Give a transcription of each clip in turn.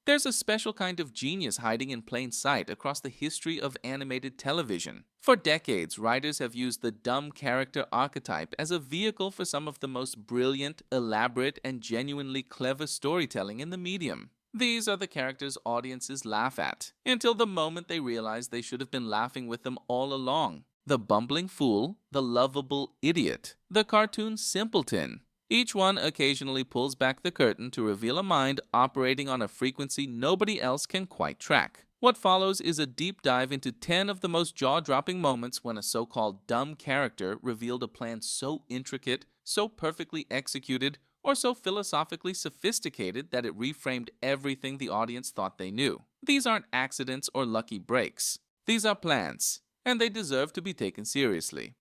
There's a special kind of genius hiding in plain sight across the history of animated television. For decades, writers have used the dumb character archetype as a vehicle for some of the most brilliant, elaborate, and genuinely clever storytelling in the medium. These are the characters audiences laugh at, until the moment they realize they should have been laughing with them all along. The bumbling fool, the lovable idiot, the cartoon simpleton. Each one occasionally pulls back the curtain to reveal a mind operating on a frequency nobody else can quite track. What follows is a deep dive into 10 of the most jaw-dropping moments when a so-called dumb character revealed a plan so intricate, so perfectly executed, or so philosophically sophisticated that it reframed everything the audience thought they knew. These aren't accidents or lucky breaks. These are plans, and they deserve to be taken seriously.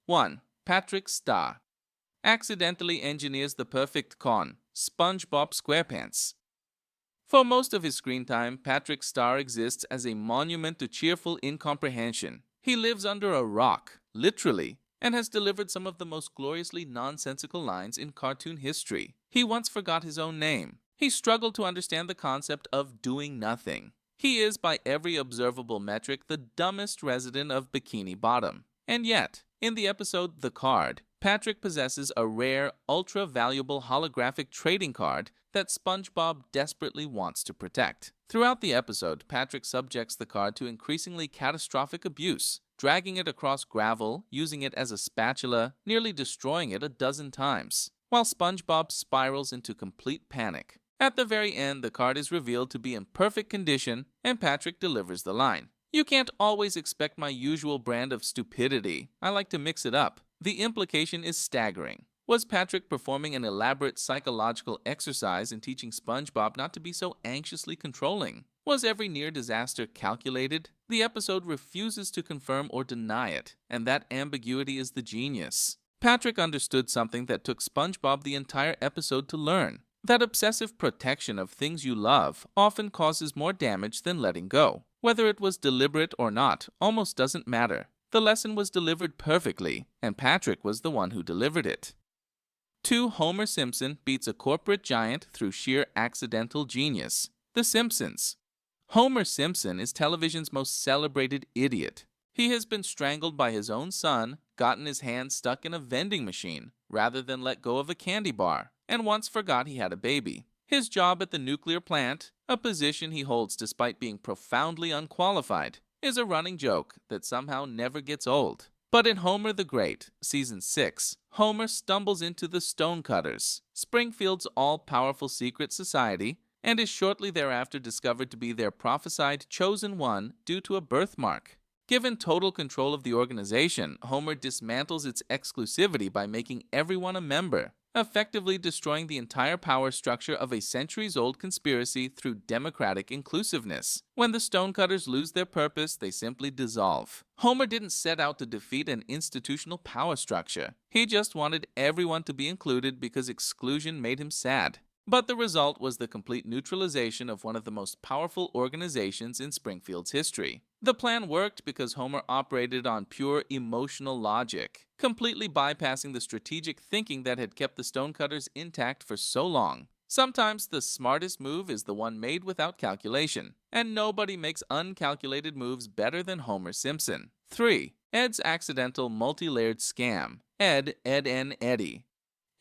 1. Patrick Star accidentally engineers the perfect con, Spongebob SquarePants. For most of his screen time, Patrick Star exists as a monument to cheerful incomprehension. He lives under a rock, literally, and has delivered some of the most gloriously nonsensical lines in cartoon history. He once forgot his own name. He struggled to understand the concept of doing nothing. He is, by every observable metric, the dumbest resident of Bikini Bottom. And yet, in the episode The Card, Patrick possesses a rare, ultra-valuable holographic trading card that SpongeBob desperately wants to protect. Throughout the episode, Patrick subjects the card to increasingly catastrophic abuse, dragging it across gravel, using it as a spatula, nearly destroying it a dozen times, while SpongeBob spirals into complete panic. At the very end, the card is revealed to be in perfect condition, and Patrick delivers the line. "You can't always expect my usual brand of stupidity. I like to mix it up." The implication is staggering. Was Patrick performing an elaborate psychological exercise in teaching SpongeBob not to be so anxiously controlling? Was every near disaster calculated? The episode refuses to confirm or deny it, and that ambiguity is the genius. Patrick understood something that took SpongeBob the entire episode to learn. That obsessive protection of things you love often causes more damage than letting go. Whether it was deliberate or not almost doesn't matter. The lesson was delivered perfectly, and Patrick was the one who delivered it. 2. Homer Simpson beats a corporate giant through sheer accidental genius. The Simpsons. Homer Simpson is television's most celebrated idiot. He has been strangled by his own son, gotten his hand stuck in a vending machine rather than let go of a candy bar, and once forgot he had a baby. His job at the nuclear plant, a position he holds despite being profoundly unqualified, is a running joke that somehow never gets old. But in Homer the Great, Season 6, Homer stumbles into the Stonecutters, Springfield's all-powerful secret society, and is shortly thereafter discovered to be their prophesied chosen one due to a birthmark. Given total control of the organization, Homer dismantles its exclusivity by making everyone a member, effectively destroying the entire power structure of a centuries-old conspiracy through democratic inclusiveness. When the Stonecutters lose their purpose, they simply dissolve. Homer didn't set out to defeat an institutional power structure. He just wanted everyone to be included because exclusion made him sad. But the result was the complete neutralization of one of the most powerful organizations in Springfield's history. The plan worked because Homer operated on pure emotional logic, completely bypassing the strategic thinking that had kept the Stonecutters intact for so long. Sometimes the smartest move is the one made without calculation, and nobody makes uncalculated moves better than Homer Simpson. 3. Ed's accidental multi-layered scam. Ed, and Eddie.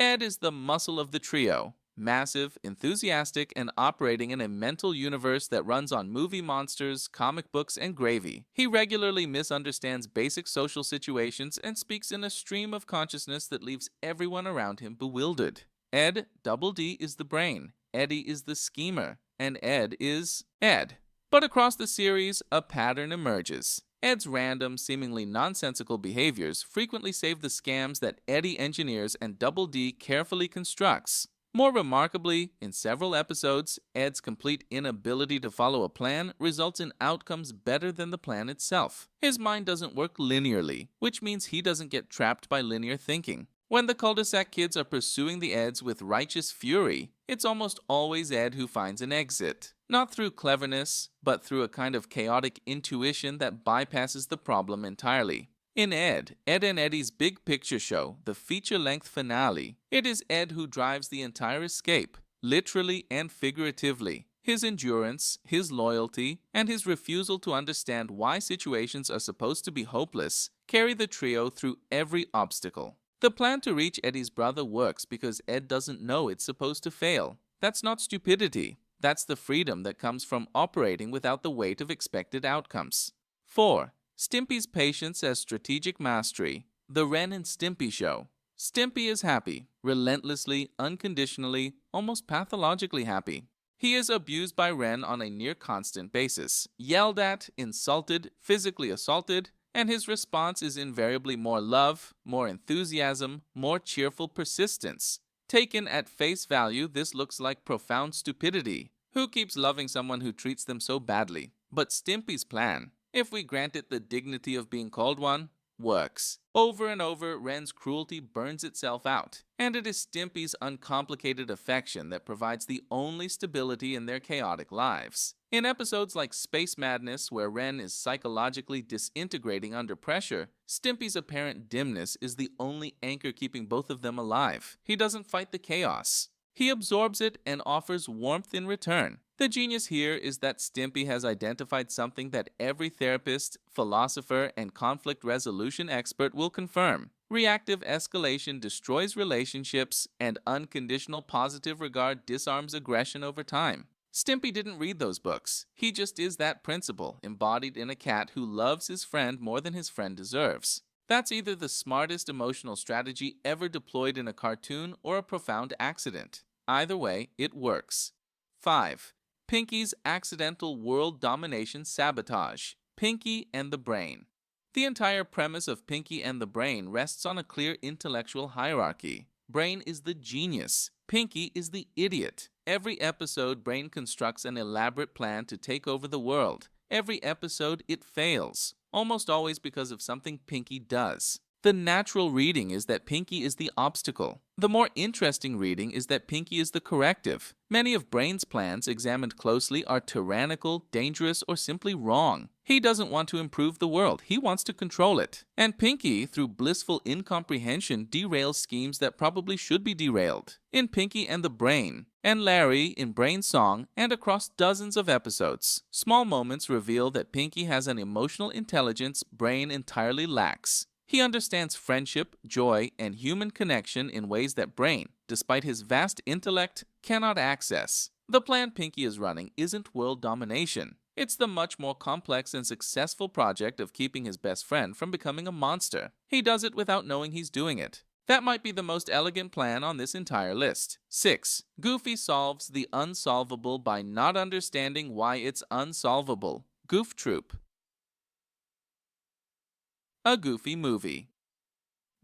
Ed is the muscle of the trio. Massive, enthusiastic, and operating in a mental universe that runs on movie monsters, comic books, and gravy. He regularly misunderstands basic social situations and speaks in a stream of consciousness that leaves everyone around him bewildered. Ed, Double D, is the brain, Eddie is the schemer, and Ed is Ed. But across the series, a pattern emerges. Ed's random, seemingly nonsensical behaviors frequently save the scams that Eddie engineers and Double D carefully constructs. More remarkably, in several episodes, Ed's complete inability to follow a plan results in outcomes better than the plan itself. His mind doesn't work linearly, which means he doesn't get trapped by linear thinking. When the cul-de-sac kids are pursuing the Eds with righteous fury, it's almost always Ed who finds an exit. Not through cleverness, but through a kind of chaotic intuition that bypasses the problem entirely. In Ed and Eddie's Big Picture Show, the feature-length finale, it is Ed who drives the entire escape, literally and figuratively. His endurance, his loyalty, and his refusal to understand why situations are supposed to be hopeless carry the trio through every obstacle. The plan to reach Eddie's brother works because Ed doesn't know it's supposed to fail. That's not stupidity. That's the freedom that comes from operating without the weight of expected outcomes. 4. Stimpy's patience as strategic mastery. The Ren and Stimpy Show. Stimpy is happy, relentlessly, unconditionally, almost pathologically happy. He is abused by Ren on a near-constant basis, yelled at, insulted, physically assaulted, and his response is invariably more love, more enthusiasm, more cheerful persistence. Taken at face value, this looks like profound stupidity. Who keeps loving someone who treats them so badly? But Stimpy's plan, if we grant it the dignity of being called one, works. Over and over, Ren's cruelty burns itself out, and it is Stimpy's uncomplicated affection that provides the only stability in their chaotic lives. In episodes like Space Madness, where Ren is psychologically disintegrating under pressure, Stimpy's apparent dimness is the only anchor keeping both of them alive. He doesn't fight the chaos. He absorbs it and offers warmth in return. The genius here is that Stimpy has identified something that every therapist, philosopher, and conflict resolution expert will confirm. Reactive escalation destroys relationships, and unconditional positive regard disarms aggression over time. Stimpy didn't read those books. He just is that principle, embodied in a cat who loves his friend more than his friend deserves. That's either the smartest emotional strategy ever deployed in a cartoon or a profound accident. Either way, it works. 5. Pinky's accidental world domination sabotage. Pinky and the Brain. The entire premise of Pinky and the Brain rests on a clear intellectual hierarchy. Brain is the genius. Pinky is the idiot. Every episode, Brain constructs an elaborate plan to take over the world. Every episode, it fails. Almost always because of something Pinky does. The natural reading is that Pinky is the obstacle. The more interesting reading is that Pinky is the corrective. Many of Brain's plans, examined closely, are tyrannical, dangerous, or simply wrong. He doesn't want to improve the world. He wants to control it. And Pinky, through blissful incomprehension, derails schemes that probably should be derailed. In Pinky and the Brain, and Larry in Brain's Song, and across dozens of episodes, small moments reveal that Pinky has an emotional intelligence Brain entirely lacks. He understands friendship, joy, and human connection in ways that Brain, despite his vast intellect, cannot access. The plan Pinky is running isn't world domination. It's the much more complex and successful project of keeping his best friend from becoming a monster. He does it without knowing he's doing it. That might be the most elegant plan on this entire list. 6. Goofy solves the unsolvable by not understanding why it's unsolvable. Goof Troop. A Goofy movie.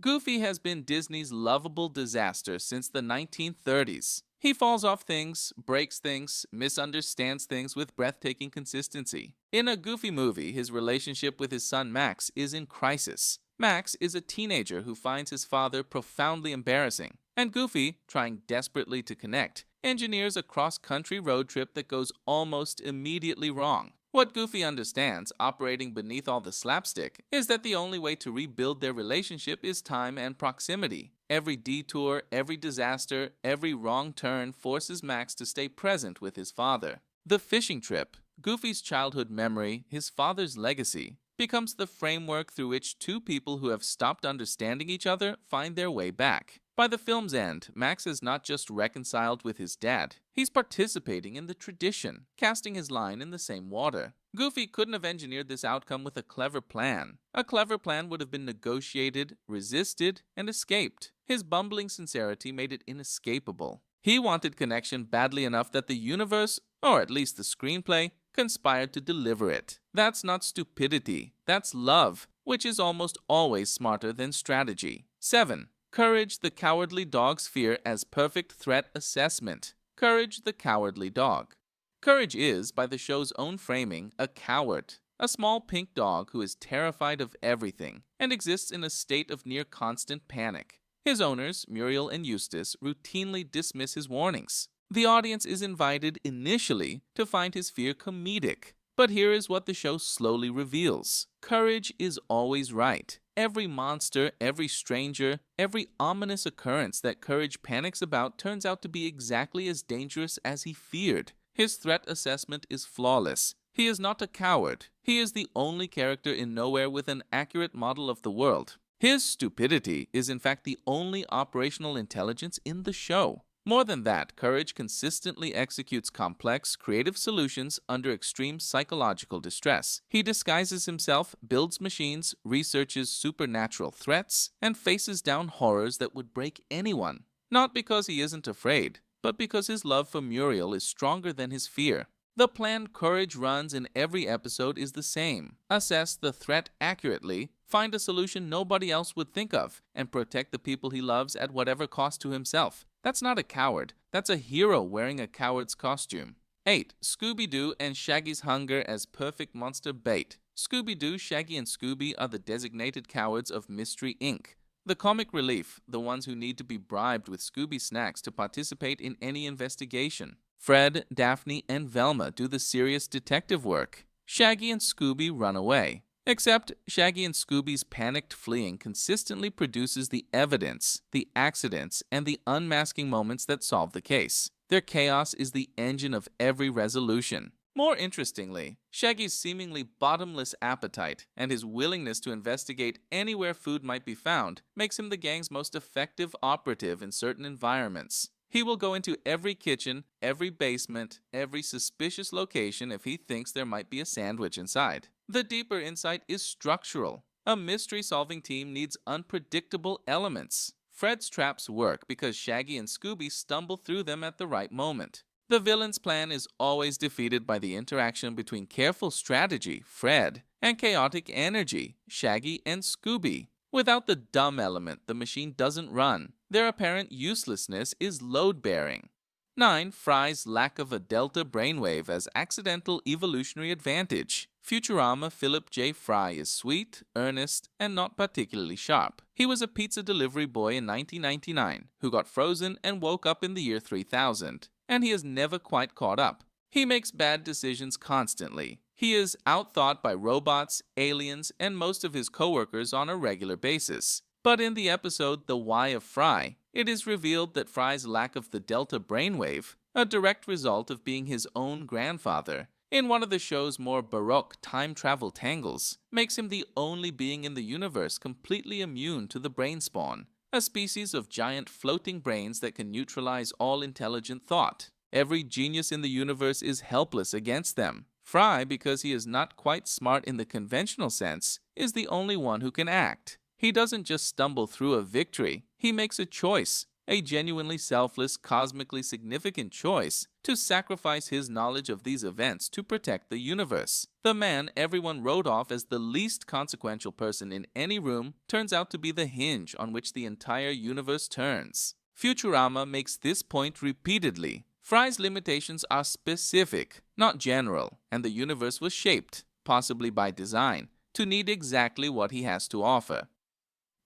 Goofy has been Disney's lovable disaster since the 1930s. He falls off things, breaks things, misunderstands things with breathtaking consistency. In A Goofy movie, his relationship with his son Max is in crisis. Max is a teenager who finds his father profoundly embarrassing, and Goofy, trying desperately to connect, engineers a cross-country road trip that goes almost immediately wrong. What Goofy understands, operating beneath all the slapstick, is that the only way to rebuild their relationship is time and proximity. Every detour, every disaster, every wrong turn forces Max to stay present with his father. The fishing trip, Goofy's childhood memory, his father's legacy, becomes the framework through which two people who have stopped understanding each other find their way back. By the film's end, Max is not just reconciled with his dad, he's participating in the tradition, casting his line in the same water. Goofy couldn't have engineered this outcome with a clever plan. A clever plan would have been negotiated, resisted, and escaped. His bumbling sincerity made it inescapable. He wanted connection badly enough that the universe, or at least the screenplay, conspired to deliver it. That's not stupidity, that's love, which is almost always smarter than strategy. 7. Courage the Cowardly Dog's fear as perfect threat assessment. Courage the Cowardly Dog. Courage is, by the show's own framing, a coward. A small pink dog who is terrified of everything and exists in a state of near constant panic. His owners, Muriel and Eustace, routinely dismiss his warnings. The audience is invited initially to find his fear comedic. But here is what the show slowly reveals. Courage is always right. Every monster, every stranger, every ominous occurrence that Courage panics about turns out to be exactly as dangerous as he feared. His threat assessment is flawless. He is not a coward. He is the only character in Nowhere with an accurate model of the world. His stupidity is in fact the only operational intelligence in the show. More than that, Courage consistently executes complex, creative solutions under extreme psychological distress. He disguises himself, builds machines, researches supernatural threats, and faces down horrors that would break anyone. Not because he isn't afraid, but because his love for Muriel is stronger than his fear. The plan Courage runs in every episode is the same. Assess the threat accurately, find a solution nobody else would think of, and protect the people he loves at whatever cost to himself. That's not a coward. That's a hero wearing a coward's costume. 8. Scooby-Doo and Shaggy's hunger as perfect monster bait. Scooby-Doo, Shaggy, and Scooby are the designated cowards of Mystery Inc. The comic relief, the ones who need to be bribed with Scooby snacks to participate in any investigation. Fred, Daphne, and Velma do the serious detective work. Shaggy and Scooby run away. Except Shaggy and Scooby's panicked fleeing consistently produces the evidence, the accidents, and the unmasking moments that solve the case. Their chaos is the engine of every resolution. More interestingly, Shaggy's seemingly bottomless appetite and his willingness to investigate anywhere food might be found makes him the gang's most effective operative in certain environments. He will go into every kitchen, every basement, every suspicious location if he thinks there might be a sandwich inside. The deeper insight is structural. A mystery-solving team needs unpredictable elements. Fred's traps work because Shaggy and Scooby stumble through them at the right moment. The villain's plan is always defeated by the interaction between careful strategy, Fred, and chaotic energy, Shaggy and Scooby. Without the dumb element, the machine doesn't run. Their apparent uselessness is load-bearing. 9. Fry's lack of a delta brainwave as accidental evolutionary advantage. Futurama Philip J. Fry is sweet, earnest, and not particularly sharp. He was a pizza delivery boy in 1999 who got frozen and woke up in the year 3000, and he has never quite caught up. He makes bad decisions constantly. He is outthought by robots, aliens, and most of his coworkers on a regular basis. But in the episode The Why of Fry, it is revealed that Fry's lack of the delta brainwave, a direct result of being his own grandfather, in one of the show's more baroque time travel tangles, makes him the only being in the universe completely immune to the brain spawn, a species of giant floating brains that can neutralize all intelligent thought. Every genius in the universe is helpless against them. Fry, because he is not quite smart in the conventional sense, is the only one who can act. He doesn't just stumble through a victory, he makes a choice, a genuinely selfless, cosmically significant choice, to sacrifice his knowledge of these events to protect the universe. The man everyone wrote off as the least consequential person in any room turns out to be the hinge on which the entire universe turns. Futurama makes this point repeatedly. Fry's limitations are specific, not general, and the universe was shaped, possibly by design, to need exactly what he has to offer.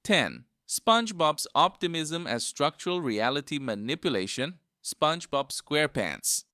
10. SpongeBob's optimism as structural reality manipulation. SpongeBob SquarePants.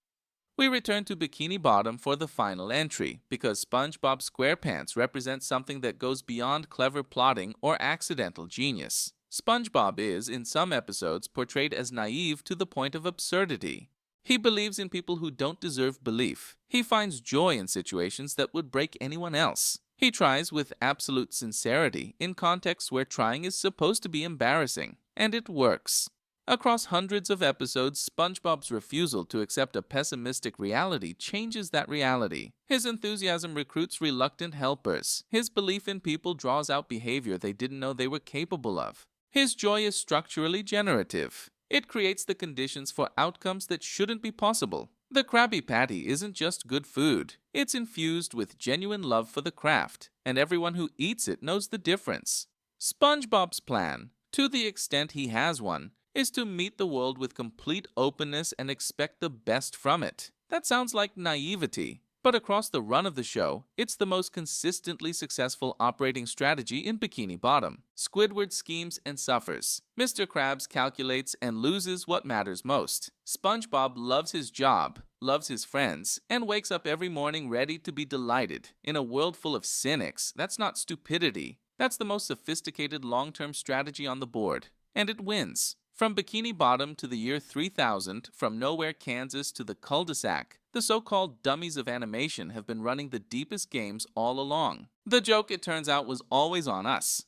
We return to Bikini Bottom for the final entry, because SpongeBob SquarePants represents something that goes beyond clever plotting or accidental genius. SpongeBob is, in some episodes, portrayed as naive to the point of absurdity. He believes in people who don't deserve belief. He finds joy in situations that would break anyone else. He tries with absolute sincerity in contexts where trying is supposed to be embarrassing, and it works. Across hundreds of episodes, SpongeBob's refusal to accept a pessimistic reality changes that reality. His enthusiasm recruits reluctant helpers. His belief in people draws out behavior they didn't know they were capable of. His joy is structurally generative. It creates the conditions for outcomes that shouldn't be possible. The Krabby Patty isn't just good food. It's infused with genuine love for the craft, and everyone who eats it knows the difference. SpongeBob's plan, to the extent he has one, is to meet the world with complete openness and expect the best from it. That sounds like naivety, but across the run of the show, it's the most consistently successful operating strategy in Bikini Bottom. Squidward schemes and suffers. Mr. Krabs calculates and loses what matters most. SpongeBob loves his job, loves his friends, and wakes up every morning ready to be delighted. In a world full of cynics, that's not stupidity. That's the most sophisticated long-term strategy on the board. And it wins. From Bikini Bottom to the year 3000, from Nowhere, Kansas to the cul-de-sac, the so-called dummies of animation have been running the deepest games all along. The joke, it turns out, was always on us.